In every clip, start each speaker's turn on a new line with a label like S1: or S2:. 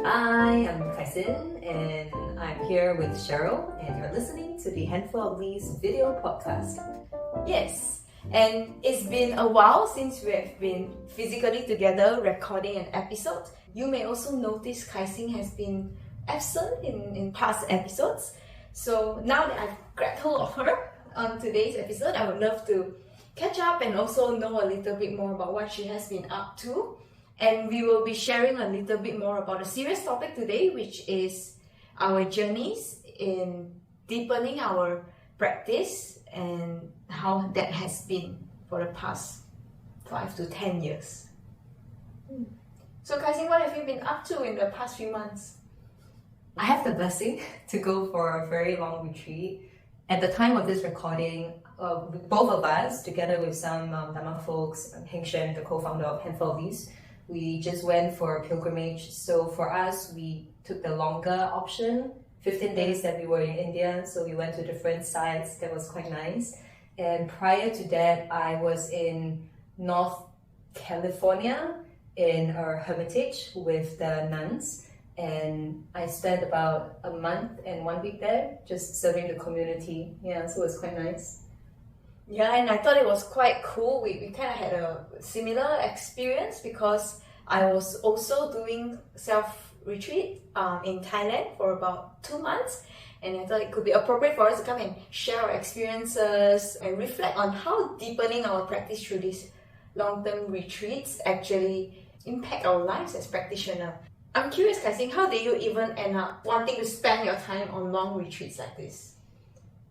S1: I am Kai Xin, and I'm here with Cheryl, and you're listening to the Handful of Leaves video podcast.
S2: Yes, and it's been a while since we have been physically together recording an episode. You may also notice Kai Xin has been absent in past episodes. So now that I've grabbed hold of her on today's episode, I would love to catch up and also know a little bit more about what she has been up to. And we will be sharing a little bit more about a serious topic today, which is our journeys in deepening our practice and how that has been for the past 5 to 10 years. So Kai Xin, what have you been up to in the past few months?
S1: I have the blessing to go for a very long retreat. At the time of this recording, both of us, together with some Dhamma folks, Heng Shen, the co-founder of Handful of Leaves, we just went for a pilgrimage. So for us, we took the longer option, 15 days that we were in India. So we went to different sites. That was quite nice. And prior to that, I was in North California in a hermitage with the nuns. And I spent about a month and 1 week there, just serving the community. Yeah, so it was quite nice.
S2: Yeah, and I thought it was quite cool. We kind of had a similar experience because I was also doing self-retreat in Thailand for about 2 months. And I thought it could be appropriate for us to come and share our experiences and reflect on how deepening our practice through these long-term retreats actually impact our lives as practitioners. I'm curious, Kai Xin, how did you even end up wanting to spend your time on long retreats like this?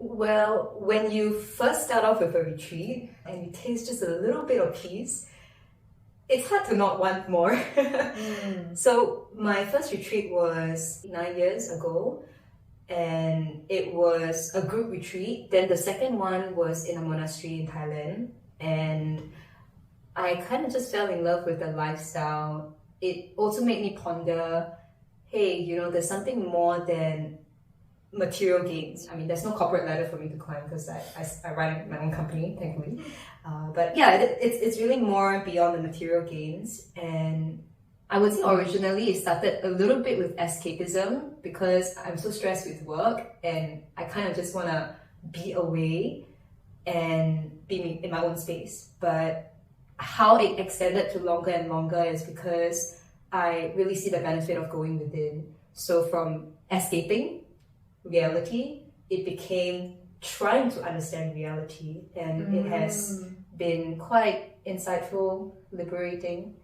S1: Well, when you first start off with a retreat and you taste just a little bit of peace, it's hard to not want more. So my first retreat was 9 years ago, and it was a group retreat. Then the second one was in a monastery in Thailand, and I kind of just fell in love with the lifestyle. It also made me ponder, hey, there's something more than material gains. I mean, there's no corporate ladder for me to climb because I run my own company, thankfully. But yeah, it's really more beyond the material gains. And I would say originally it started a little bit with escapism because I'm so stressed with work and I kind of just want to be away and be in my own space. But how it extended to longer and longer is because I really see the benefit of going within. So from escaping reality, it became trying to understand reality, and it has been quite insightful, liberating.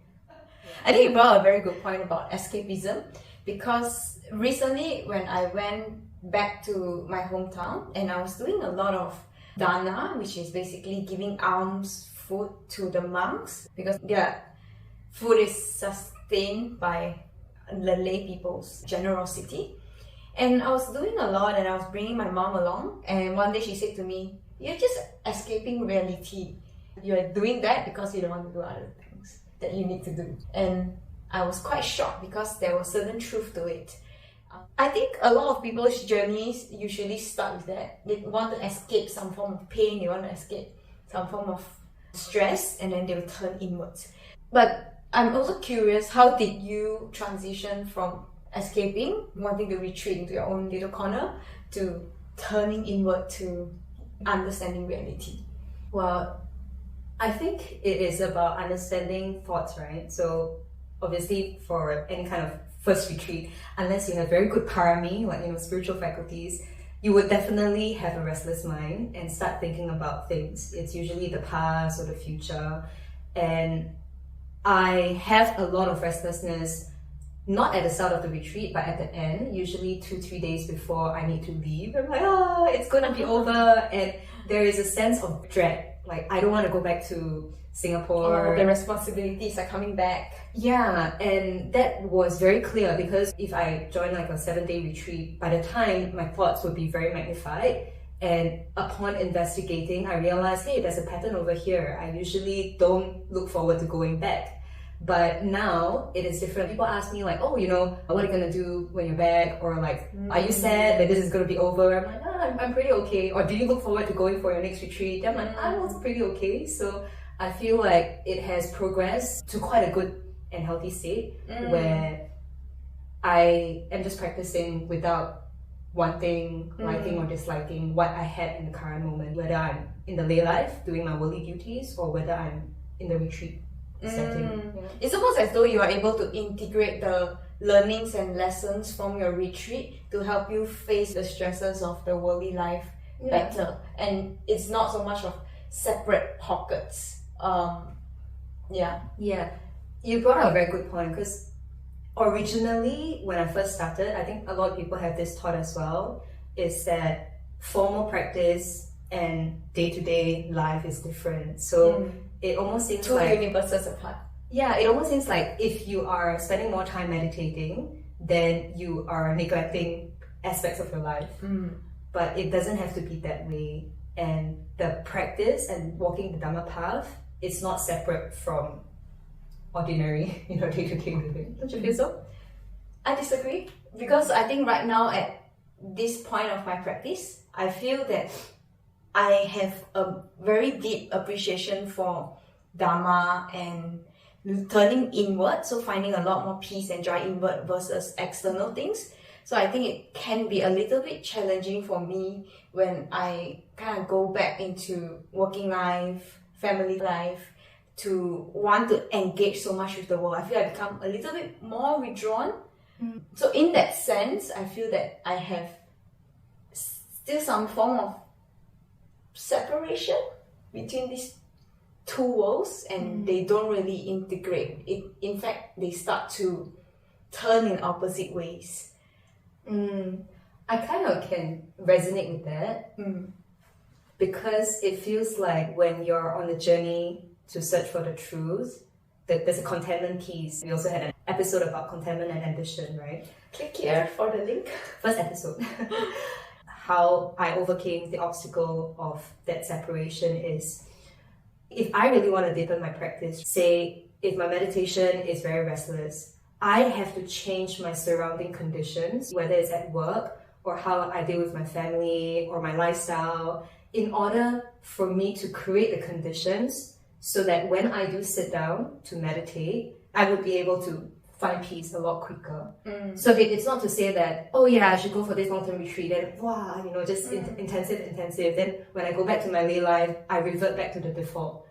S2: I think you brought a very good point about escapism, because recently when I went back to my hometown and I was doing a lot of dana, which is basically giving alms food to the monks because their food is sustained by the lay people's generosity. And I was doing a lot and I was bringing my mom along, and one day she said to me, "You're just escaping reality. You're doing that because you don't want to do other things that you need to do." And I was quite shocked because there was certain truth to it. I think a lot of people's journeys usually start with that. They want to escape some form of pain, they want to escape some form of stress, and then they will turn inwards. But I'm also curious, how did you transition from escaping, wanting to retreat into your own little corner, to turning inward to understanding reality?
S1: Well, I think it is about understanding thoughts, right? So obviously for any kind of first retreat, unless you have very good parami, like spiritual faculties, you would definitely have a restless mind and start thinking about things. It's usually the past or the future. And I have a lot of restlessness, not at the start of the retreat, but at the end, usually 2-3 days before I need to leave. I'm like, it's gonna be over. And there is a sense of dread. Like, I don't want to go back to Singapore.
S2: The responsibilities are coming back.
S1: Yeah, and that was very clear because if I joined like a 7-day retreat, by the time my thoughts would be very magnified. And upon investigating, I realized, hey, there's a pattern over here. I usually don't look forward to going back. But now it is different. People ask me like, what are you gonna do when you're back? Or like, are you sad that this is gonna be over? I'm like, I'm pretty okay. Or do you look forward to going for your next retreat? I'm like, I'm also pretty okay. So I feel like it has progressed to quite a good and healthy state where I I am just practicing without wanting, liking or disliking what I had in the current moment, whether I'm in the lay life doing my worldly duties or whether I'm in the retreat setting. Yeah.
S2: It's almost as though you are able to integrate the learnings and lessons from your retreat to help you face the stresses of the worldly life better. And it's not so much of separate pockets.
S1: Yeah. You brought up a very good point, because originally, when I first started, I think a lot of people have this thought as well, is that formal practice and day-to-day life is different. So it almost seems
S2: two
S1: like...
S2: universes apart.
S1: Yeah, it almost seems like if you are spending more time meditating, then you are neglecting aspects of your life. But it doesn't have to be that way. And the practice and walking the Dhamma path is not separate from ordinary, day-to-day living. Don't you feel so?
S2: I disagree, because I think right now at this point of my practice, I feel that I have a very deep appreciation for Dhamma and turning inward, so finding a lot more peace and joy inward versus external things. So I think it can be a little bit challenging for me when I kind of go back into working life, family life, to want to engage so much with the world. I feel I become a little bit more withdrawn. So in that sense, I feel that I have still some form of separation between these two worlds, and they don't really integrate. In fact, they start to turn in opposite ways.
S1: I kind of can resonate with that, because it feels like when you're on the journey to search for the truth, that there's a contentment piece. We also had an episode about contentment and ambition, right?
S2: Click here for the link.
S1: First episode. How I overcame the obstacle of that separation is, if I really want to deepen my practice, say if my meditation is very restless, I have to change my surrounding conditions, whether it's at work or how I deal with my family or my lifestyle, in order for me to create the conditions so that when I do sit down to meditate, I would be able to find peace a lot quicker. So it's not to say that, oh yeah, I should go for this long-term retreat, and wow, just intensive. Then when I go back to my lay life, I revert back to the default.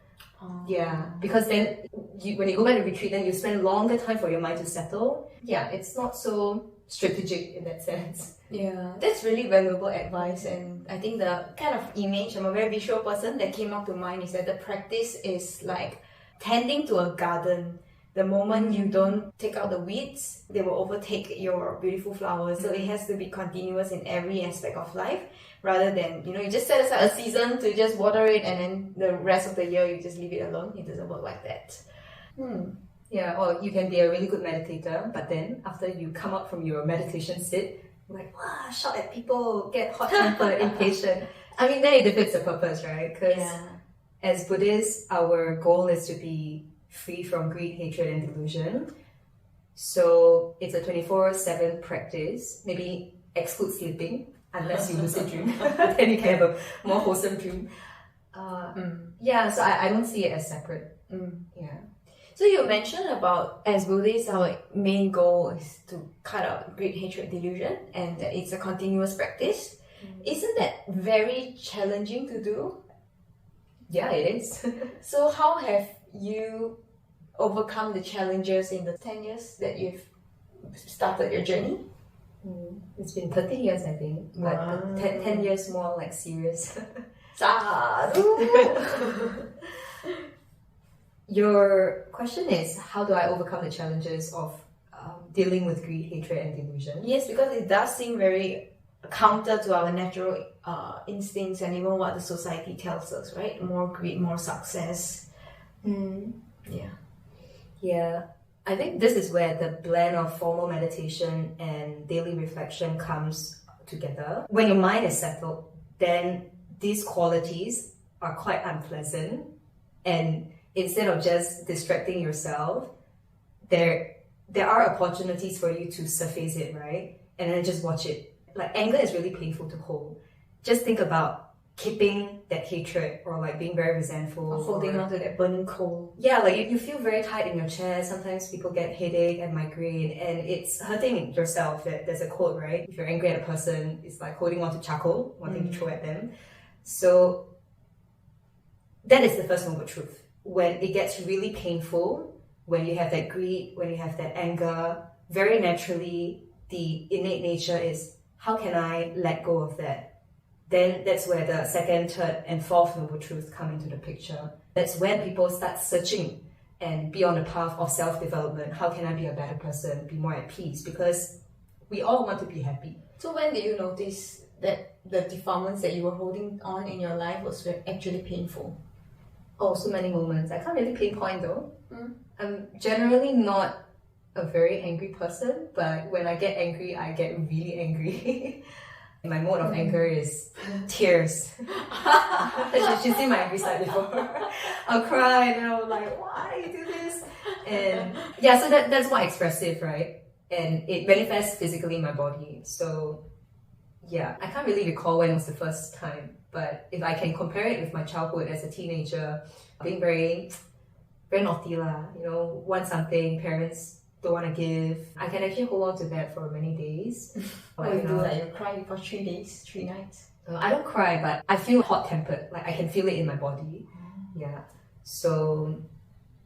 S1: Yeah, because then when you go back to retreat, then you spend longer time for your mind to settle. Yeah, it's not so strategic in that sense.
S2: Yeah, that's really valuable advice. And I think the kind of image, I'm a very visual person, that came up to mind is that the practice is like tending to a garden. The moment you don't take out the weeds, they will overtake your beautiful flowers. So it has to be continuous in every aspect of life, rather than, you just set aside a season to just water it and then the rest of the year you just leave it alone. It doesn't work like that.
S1: Yeah, or you can be a really good meditator, but then after you come out from your meditation sit, you're like, wow, shout at people, get hot-tempered, impatient. I mean, then it defeats the purpose, right? Because as Buddhists, our goal is to be free from greed, hatred, and delusion. So it's a 24/7 practice. Maybe exclude sleeping, unless you lucid dream. Then you can have a more wholesome dream. Yeah, so I don't see it as separate. Yeah.
S2: So you mentioned about, as Buddhists, our main goal is to cut out greed, hatred, delusion, and that it's a continuous practice. Isn't that very challenging to do?
S1: Yeah, it is.
S2: So how have you overcome the challenges in the 10 years that you've started your journey?
S1: It's been 30 years, I think, but 10 years more like serious.
S2: Sadhu!
S1: Your question is, how do I overcome the challenges of dealing with greed, hatred, and delusion?
S2: Yes, because it does seem very counter to our natural instincts and even what the society tells us, right? More greed, more success.
S1: Yeah. I think this is where the blend of formal meditation and daily reflection comes together. When your mind is settled, then these qualities are quite unpleasant, and instead of just distracting yourself, there are opportunities for you to surface it, right? And then just watch it. Like, anger is really painful to hold. Just think about keeping that hatred or like being very resentful.
S2: Or holding on to that burning coal.
S1: Yeah, like you feel very tight in your chest. Sometimes people get headache and migraine, and it's hurting yourself. There's a quote, right? If you're angry at a person, it's like holding on to charcoal, wanting to throw at them. So that is the first noble truth. When it gets really painful, when you have that greed, when you have that anger, very naturally, the innate nature is, how can I let go of that? Then that's where the second, third, and fourth noble truth come into the picture. That's when people start searching and be on the path of self-development. How can I be a better person, be more at peace? Because we all want to be happy.
S2: So when did you notice that the defilements that you were holding on in your life was actually painful?
S1: Oh, so many moments. I can't really pinpoint though. I'm generally not a very angry person, but when I get angry, I get really angry. My mode of anger is tears. She's seen my angry side before. I'll cry and I'm like, why do you do this? And yeah, so that's more expressive, right? And it manifests physically in my body. So yeah, I can't really recall when it was the first time, but if I can compare it with my childhood as a teenager, being very, very naughty lah, want something, parents don't want to give. I can actually hold on to that for many days.
S2: What do you do? Like you cry for 3 days, 3 nights?
S1: I don't cry, but I feel hot-tempered. Like I can feel it in my body. Yeah. So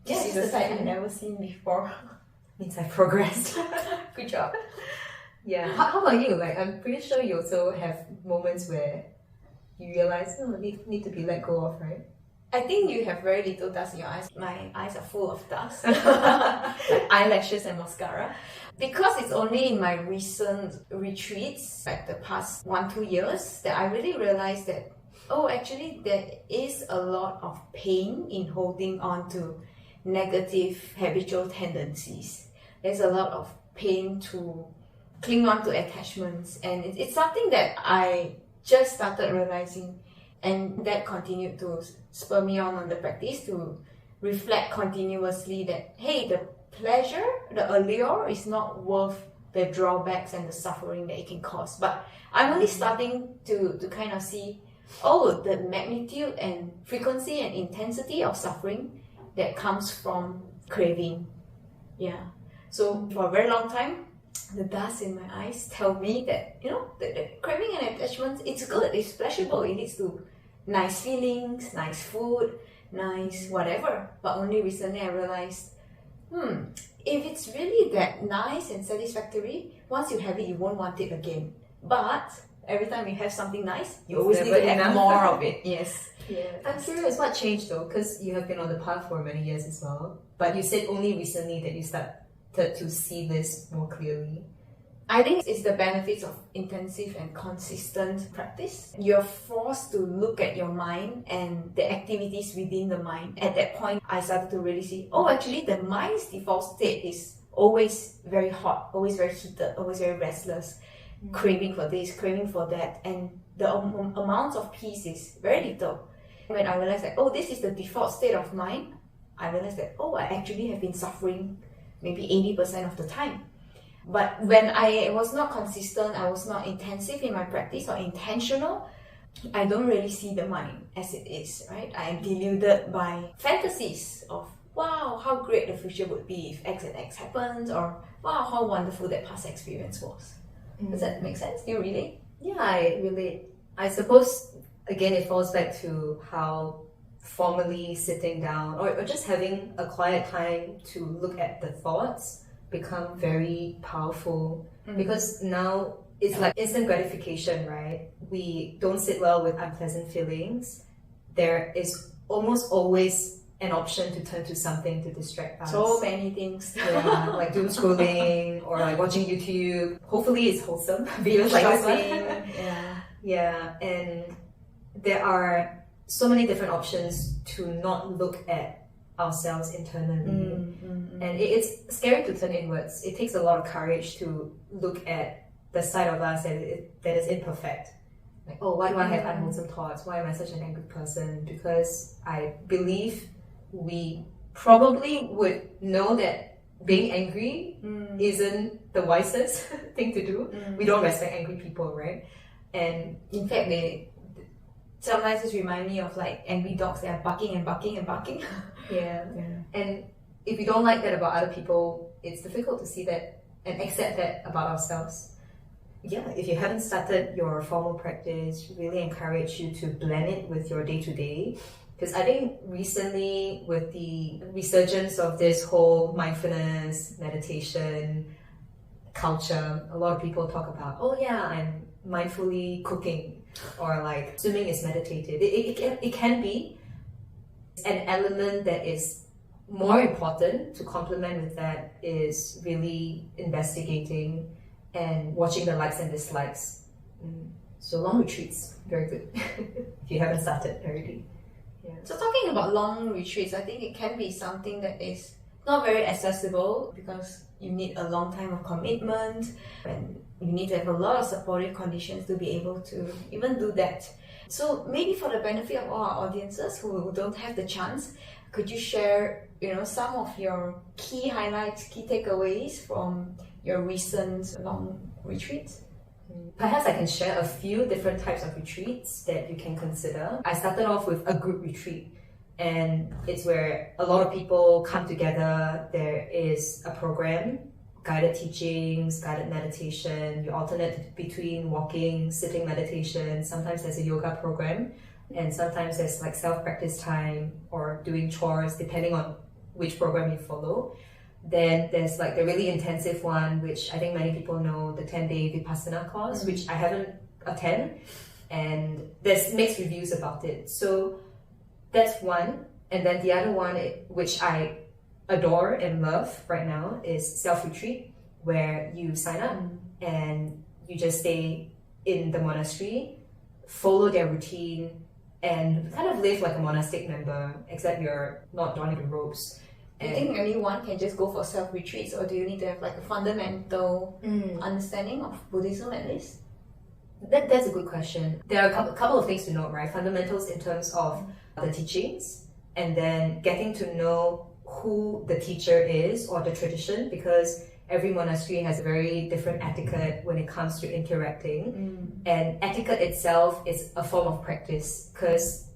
S2: this is a side I've never seen before.
S1: Means I've progressed.
S2: Good job.
S1: Yeah. How about you? Like I'm pretty sure you also have moments where you realize, need to be let go of, right?
S2: I think you have very little dust in your eyes. My eyes are full of dust. Like eyelashes and mascara. Because it's only in my recent retreats, like the past 1-2 years, that I really realized that, actually there is a lot of pain in holding on to negative habitual tendencies. There's a lot of pain to cling on to attachments, and it's something that I just started realizing, and that continued to spur me on the practice to reflect continuously that, hey, the pleasure, the allure is not worth the drawbacks and the suffering that it can cause. But I'm only starting to kind of see, the magnitude and frequency and intensity of suffering that comes from craving. Yeah. So for a very long time, the dust in my eyes tell me that, the craving and attachments, it's good, it's pleasurable, it leads to nice feelings, nice food, nice whatever. But only recently I realized, if it's really that nice and satisfactory, once you have it, you won't want it again. But every time you have something nice, you always need to have more of it. Yes.
S1: Yeah. I'm curious, what changed though? Because you have been on the path for many years as well. But you said only recently that you started to see this more clearly.
S2: I think it's the benefits of intensive and consistent practice. You're forced to look at your mind and the activities within the mind. At that point, I started to really see, actually the mind's default state is always very hot, always very heated, always very restless, craving for this, craving for that, and the amount of peace is very little. When I realized that, this is the default state of mind, I realized that, I actually have been suffering maybe 80% of the time. But when I was not consistent, I was not intensive in my practice or intentional, I don't really see the mind as it is, right? I am deluded by fantasies of, wow, how great the future would be if X and X happens, or wow, how wonderful that past experience was. Does that make sense? Do you relate?
S1: Yeah, I relate. I suppose, again, it falls back to how formally sitting down or just having a quiet time to look at the thoughts become very powerful, because now it's like instant gratification, right? We don't sit well with unpleasant feelings. There is almost always an option to turn to something to distract us.
S2: So many things.
S1: Yeah, like doom scrolling or like watching YouTube. Hopefully it's wholesome videos like this one. Yeah, and there are so many different options to not look at ourselves internally. And it's scary to turn inwards. It takes a lot of courage to look at the side of us that is imperfect. Like, why do I have unwholesome thoughts? Why am I such an angry person? Because I believe we probably would know that being angry isn't the wisest thing to do. We don't respect angry people, right? And
S2: in fact, sometimes just remind me of like angry dogs that are barking and barking and barking.
S1: Yeah. And if we don't like that about other people, it's difficult to see that and accept that about ourselves. Yeah, if you haven't started your formal practice, really encourage you to blend it with your day-to-day. Because I think recently, with the resurgence of this whole mindfulness, meditation culture, a lot of people talk about, oh yeah, I'm mindfully cooking, or like swimming is meditative. It can be an element that is more important to complement with that is really investigating and watching the likes and dislikes. So long retreats, very good. If you haven't started already. Yeah.
S2: So talking about long retreats, I think it can be something that is not very accessible because you need a long time of commitment and you need to have a lot of supportive conditions to be able to even do that. So maybe for the benefit of all our audiences who don't have the chance, could you share, some of your key highlights, key takeaways from your recent long retreats?
S1: Perhaps I can share a few different types of retreats that you can consider. I started off with a group retreat, and it's where a lot of people come together. There is a program, guided teachings, guided meditation. You alternate between walking, sitting meditation. Sometimes there's a yoga program, and sometimes there's like self-practice time or doing chores, depending on which program you follow. Then there's like the really intensive one, which I think many people know, the 10-day Vipassana course, which I haven't attended, and there's mixed reviews about it. So that's one. And then the other one, which I adore and love right now, is self-retreat, where you sign up and you just stay in the monastery, follow their routine, and kind of live like a monastic member, except you're not donning the robes.
S2: Do you think anyone can just go for self-retreats, or do you need to have like a fundamental understanding of Buddhism at least?
S1: That's a good question. There are a couple of things to note, right? Fundamentals in terms of the teachings, and then getting to know who the teacher is or the tradition, because every monastery has a very different etiquette when it comes to interacting. And etiquette itself is a form of practice, because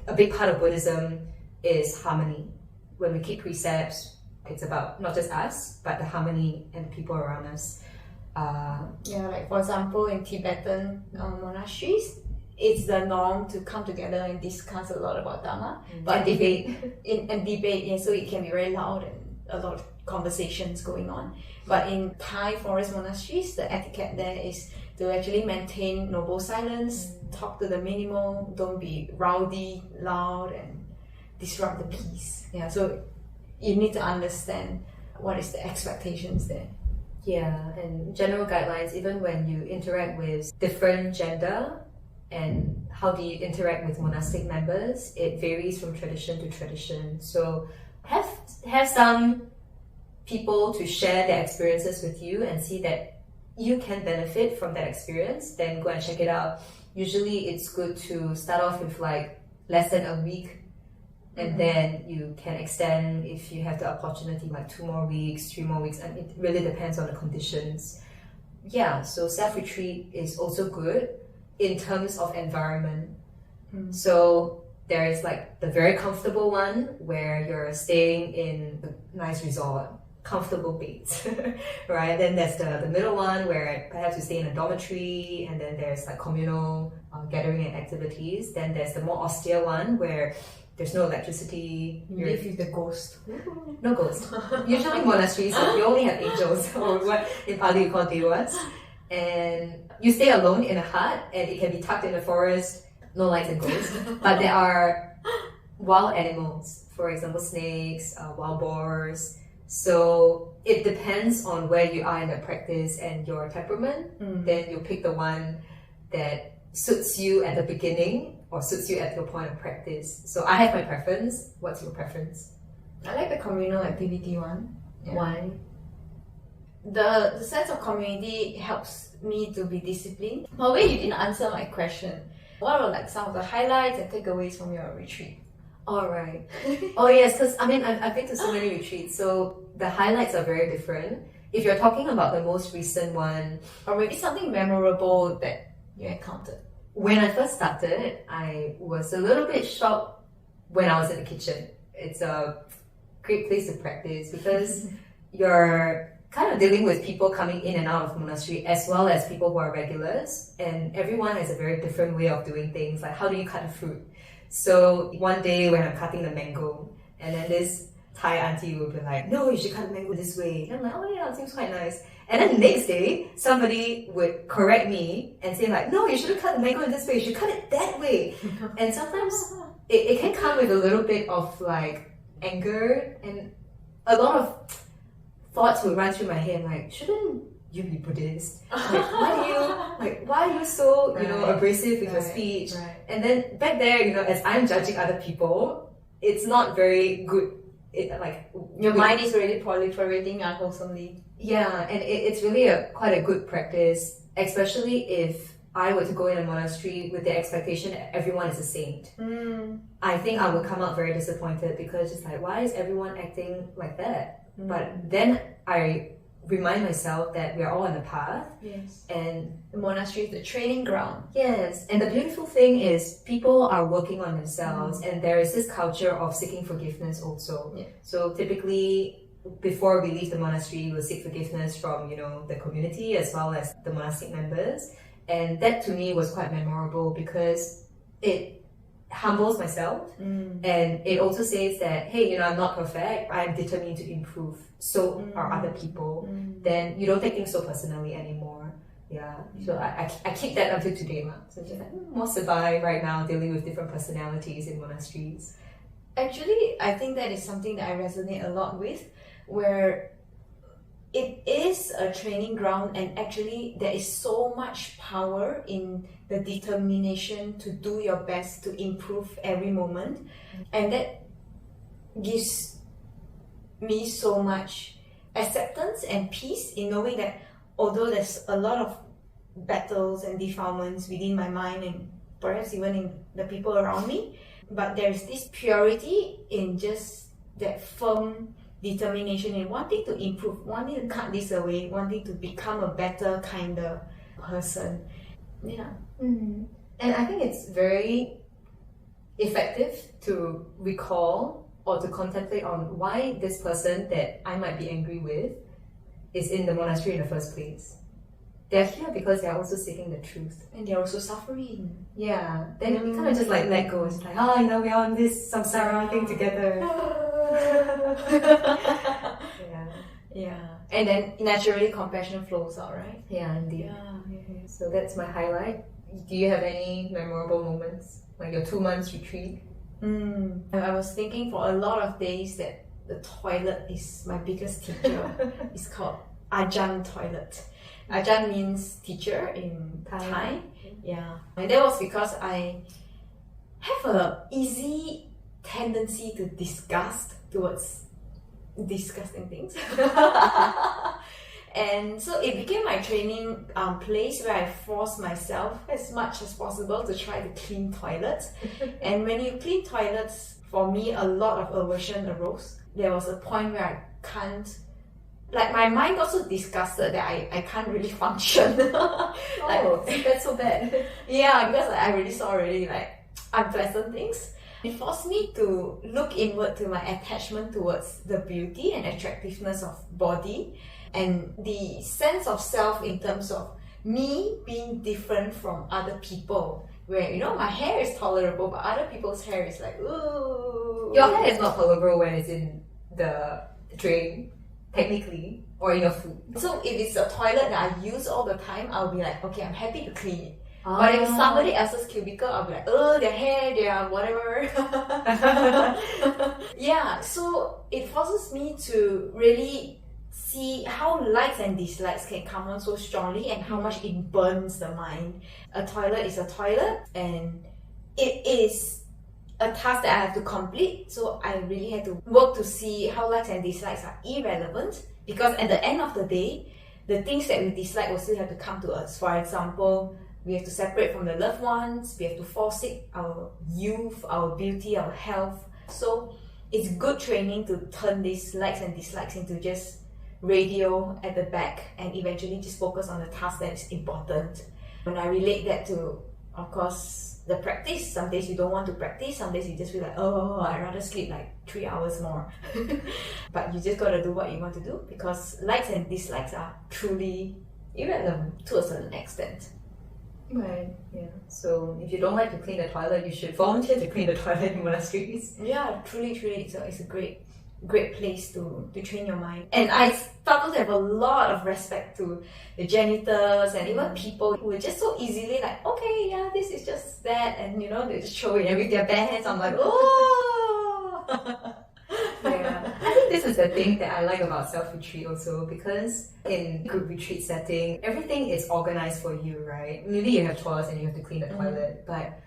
S1: a big part of Buddhism is harmony. When we keep precepts, it's about not just us, but the harmony and the people around us.
S2: Like for example, in Tibetan monasteries, it's the norm to come together and discuss a lot about Dhamma.
S1: But debate.
S2: So it can be very loud and a lot of conversations going on. But in Thai forest monasteries, the etiquette there is to actually maintain noble silence, talk to the minimal, don't be rowdy, loud, and disrupt the peace. So you need to understand what is the expectations there.
S1: And general guidelines, even when you interact with different gender and how do you interact with monastic members, it varies from tradition to tradition. So have some people to share their experiences with you and see that you can benefit from that experience, then go and check it out. Usually it's good to start off with like less than a week, and then you can extend if you have the opportunity, like 2 more weeks, 3 more weeks, and it really depends on the conditions. So self-retreat is also good in terms of environment. So there is like the very comfortable one where you're staying in a nice resort, comfortable beds, right? Then there's the middle one where perhaps you stay in a dormitory, and then there's like communal gathering and activities. Then there's the more austere one where there's no electricity.
S2: You live with the ghost.
S1: No ghost. Usually monasteries, you only have angels, or what in Pali you call devas. And you stay alone in a hut, and it can be tucked in the forest, no lights and ghosts. But there are wild animals, for example, snakes, wild boars. So it depends on where you are in the practice and your temperament. Then you pick the one that suits you at the beginning or suits you at your point of practice. So I have my preference. What's your preference?
S2: I like the communal activity one.
S1: Why?
S2: The sense of community helps me to be disciplined. But wait, you didn't answer my question. What are like some of the highlights and takeaways from your retreat?
S1: All right. Oh yes, because I mean I've been to so many retreats, so the highlights are very different. If you're talking about the most recent one,
S2: or maybe something memorable that you encountered.
S1: when I first started, I was a little bit shocked when I was in the kitchen. It's a great place to practice because you're kind of dealing with people coming in and out of monastery as well as people who are regulars, and everyone has a very different way of doing things. Like, how do you cut a fruit? So one day when I'm cutting the mango, and then this Thai auntie will be like, no, you should cut the mango this way. And I'm like, oh yeah, it seems quite nice. And then the next day, somebody would correct me and say like, no, you shouldn't cut the mango in this way, you should cut it that way. And sometimes it can come with a little bit of like anger, and a lot of thoughts would run through my head like, shouldn't you be Buddhist? Like, why are you so, abrasive with your speech?
S2: Right.
S1: And then back there, as I'm judging other people, it's not very good.
S2: Your mind is already proliferating unwholesomely.
S1: Yeah, and it's really quite a good practice, especially if I were to go in a monastery with the expectation that everyone is a saint. I think I would come out very disappointed because it's like, why is everyone acting like that? But then I remind myself that we're all on the path.
S2: Yes.
S1: And
S2: the monastery is the training ground.
S1: Yes. And the beautiful thing is people are working on themselves, and there is this culture of seeking forgiveness also.
S2: Yeah.
S1: So typically, before we leave the monastery, we'll seek forgiveness from, the community as well as the monastic members. And that to me was quite memorable because it humbles myself, and it also says that, hey, I'm not perfect, I'm determined to improve, so are other people. Then you don't take things so personally anymore. So I keep that until today. So just like, more survive right now, dealing with different personalities in monasteries.
S2: Actually, I think that is something that I resonate a lot with, where it is a training ground, and actually there is so much power in the determination to do your best to improve every moment, and that gives me so much acceptance and peace in knowing that although there's a lot of battles and defilements within my mind and perhaps even in the people around me, but there's this purity in just that firm determination in wanting to improve, wanting to cut this away, wanting to become a better, kinder person. Yeah.
S1: And I think it's very effective to recall or to contemplate on why this person that I might be angry with is in the monastery in the first place. They're here because they're also seeking the truth.
S2: And they're also suffering.
S1: Yeah. Then we kind of just like let go. It's like, we're on this samsara thing together.
S2: Yeah. And then naturally compassion flows out, right?
S1: Yeah, indeed.
S2: Yeah.
S1: So that's my highlight. Do you have any memorable moments? Like your 2 months retreat?
S2: I was thinking for a lot of days that the toilet is my biggest teacher. It's called Ajahn toilet. Ajahn means teacher in Thai. Yeah. And that was because I have a easy tendency to disgust towards disgusting things. And so it became my training place where I forced myself as much as possible to try to clean toilets. And when you clean toilets, for me, a lot of aversion arose. There was a point where I can't, like my mind got so disgusted that I can't really function.
S1: That's so bad.
S2: Yeah, because I really saw already like unpleasant things. It forced me to look inward to my attachment towards the beauty and attractiveness of body, and the sense of self in terms of me being different from other people, where my hair is tolerable but other people's hair is like, ooh.
S1: Your hair is not tolerable when it's in the drain, technically, or in your food.
S2: So if it's a toilet that I use all the time, I'll be like, okay, I'm happy to clean it. But if it's somebody else's cubicle, I'll be like, oh, their hair, their whatever. Yeah, so it forces me to really see how likes and dislikes can come on so strongly and how much it burns the mind. A toilet is a toilet, and it is a task that I have to complete, so I really had to work to see how likes and dislikes are irrelevant, because at the end of the day, the things that we dislike will still have to come to us. For example, we have to separate from the loved ones, we have to forsake our youth, our beauty, our health. So it's good training to turn these likes and dislikes into just radio at the back and eventually just focus on the task that is important. When I relate that to of course, the practice. Some days you don't want to practice, some days you just feel like, oh, I'd rather sleep like 3 hours more. But you just gotta do what you want to do, because likes and dislikes are truly irrelevant to a certain extent.
S1: Right, yeah. So if you don't like to clean the toilet, you should volunteer to clean the toilet in monasteries.
S2: Yeah, truly. So it's a great place to train your mind. And I started to have a lot of respect to the janitors and even people who are just so easily like, okay, yeah, this is just that, and you know, they just show it with their bare hands. I'm like, oh.
S1: Yeah, I think this is the thing that I like about self-retreat also, because in group retreat setting, everything is organized for you, right? Maybe you have chores and you have to clean the toilet, but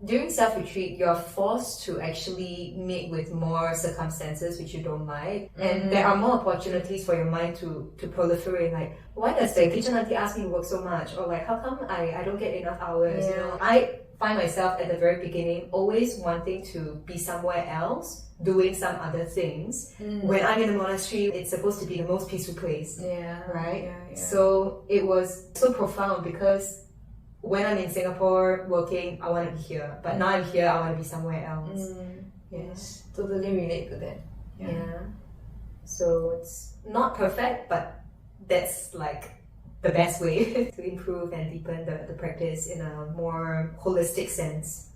S1: during self-retreat, you're forced to actually meet with more circumstances which you don't like, and there are more opportunities for your mind to proliferate. Like, why does the kitchen auntie ask me to work so much? Or like, how come I don't get enough hours? You know, I find myself at the very beginning always wanting to be somewhere else, doing some other things. When I'm in the monastery, it's supposed to be the most peaceful place. Right? Yeah. So it was so profound, because when I'm in Singapore working, I want to be here. But now I'm here, I want to be somewhere else.
S2: Yes, totally relate to that.
S1: Yeah. So it's not perfect, but that's like the best way to improve and deepen the practice in a more holistic sense.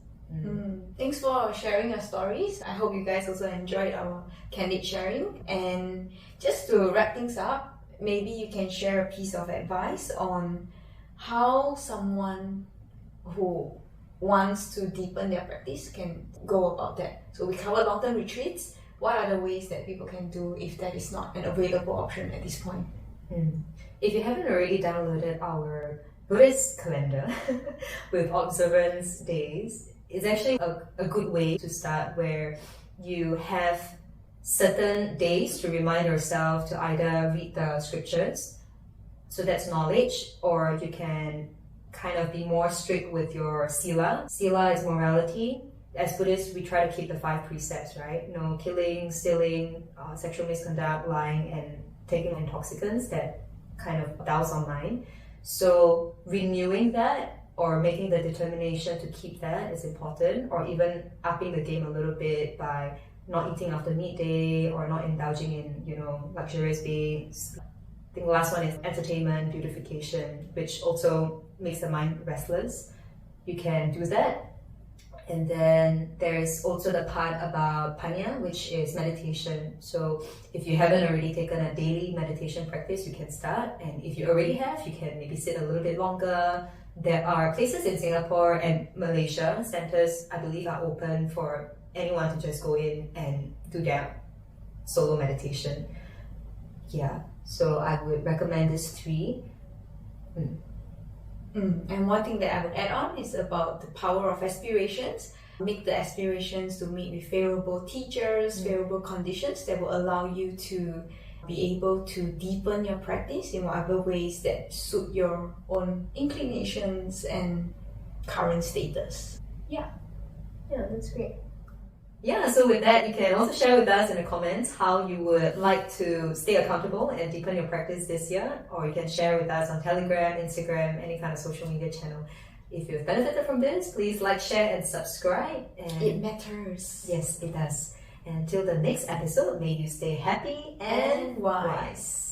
S2: Thanks for sharing your stories. I hope you guys also enjoyed our candid sharing. And just to wrap things up, maybe you can share a piece of advice on how someone who wants to deepen their practice can go about that. So we covered long-term retreats. What are the ways that people can do if that is not an available option at this point?
S1: If you haven't already downloaded our Buddhist calendar with observance days, it's actually a good way to start, where you have certain days to remind yourself to either read the scriptures, so that's knowledge, or you can kind of be more strict with your sila. Sila is morality. As Buddhists, we try to keep the 5 precepts, right? No killing, stealing, sexual misconduct, lying, and taking intoxicants that kind of douse our mind. So renewing that, or making the determination to keep that, is important, or even upping the game a little bit by not eating after midday, or not indulging in, you know, luxurious beings. I think the last one is entertainment, beautification, which also makes the mind restless. You can do that. And then there's also the part about panya, which is meditation. So if you haven't already taken a daily meditation practice, you can start. And if you already have, you can maybe sit a little bit longer. There are places in Singapore and Malaysia, centers I believe are open for anyone to just go in and do their solo meditation. Yeah, so I would recommend these 3.
S2: And one thing that I would add on is about the power of aspirations. Make the aspirations to meet with favorable teachers, favorable conditions that will allow you to be able to deepen your practice in whatever ways that suit your own inclinations and current status.
S1: Yeah, that's great. Yeah, so with that, you can also share with us in the comments how you would like to stay accountable and deepen your practice this year, or you can share with us on Telegram, Instagram, any kind of social media channel. If you've benefited from this, please like, share, and subscribe. And
S2: it matters.
S1: Yes, it does. And until the next episode, may you stay happy and wise.